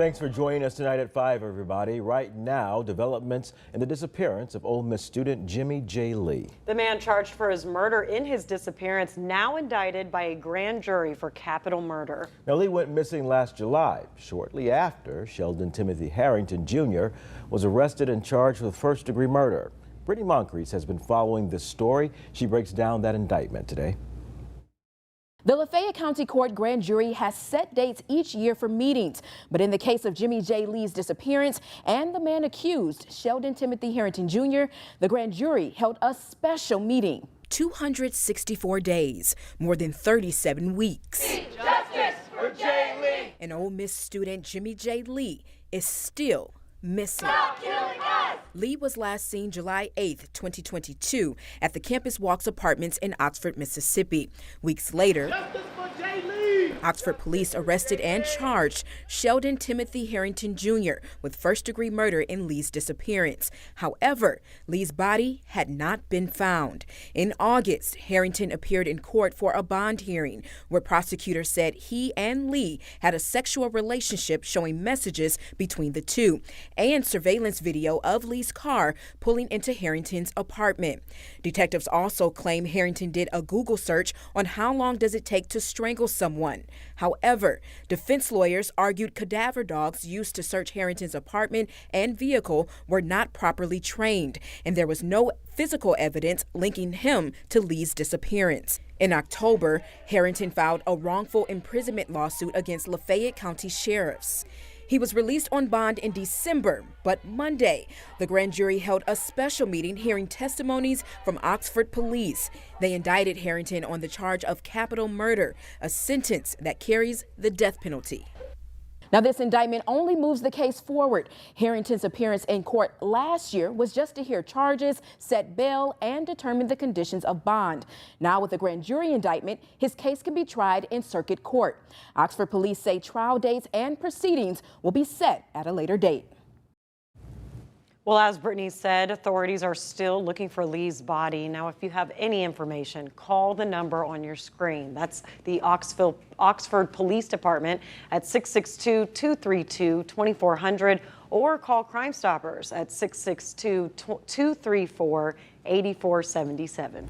Thanks for joining us tonight at 5, everybody. Right now, developments in the disappearance of Ole Miss student Jimmie J. Lee. The man charged for his murder in his disappearance, now indicted by a grand jury for capital murder. Now, Lee went missing last July, shortly after Sheldon Timothy Herrington Jr. was arrested and charged with first-degree murder. Brittany Moncrief has been following this story. She breaks down that indictment today. The Lafayette County Court grand jury has set dates each year for meetings, but in the case of Jimmie J. Lee's disappearance and the man accused, Sheldon Timothy Herrington Jr., the grand jury held a special meeting. 264 days, more than 37 weeks. Justice for J. Lee! An Ole Miss student, Jimmie J. Lee, is still missing. Stop killing us! Lee was last seen July 8, 2022, at the Campus Walks Apartments in Oxford, Mississippi. Weeks later, Justice for J. Lee! Oxford police arrested and charged Sheldon Timothy Herrington Jr. with first-degree murder in Lee's disappearance. However, Lee's body had not been found. In August, Herrington appeared in court for a bond hearing, where prosecutors said he and Lee had a sexual relationship, showing messages between the two, and surveillance video of Lee's car pulling into Herrington's apartment. Detectives also claim Herrington did a Google search on how long does it take to strangle someone. However, defense lawyers argued cadaver dogs used to search Herrington's apartment and vehicle were not properly trained, and there was no physical evidence linking him to Lee's disappearance. In October, Herrington filed a wrongful imprisonment lawsuit against Lafayette County sheriffs. He was released on bond in December, but Monday, the grand jury held a special meeting hearing testimonies from Oxford police. They indicted Herrington on the charge of capital murder, a sentence that carries the death penalty. Now, this indictment only moves the case forward. Herrington's appearance in court last year was just to hear charges, set bail, and determine the conditions of bond. Now, with a grand jury indictment, his case can be tried in circuit court. Oxford police say trial dates and proceedings will be set at a later date. Well, as Brittany said, authorities are still looking for Lee's body. Now, if you have any information, call the number on your screen. That's the Oxford Police Department at 662-232-2400, or call Crime Stoppers at 662-234-8477.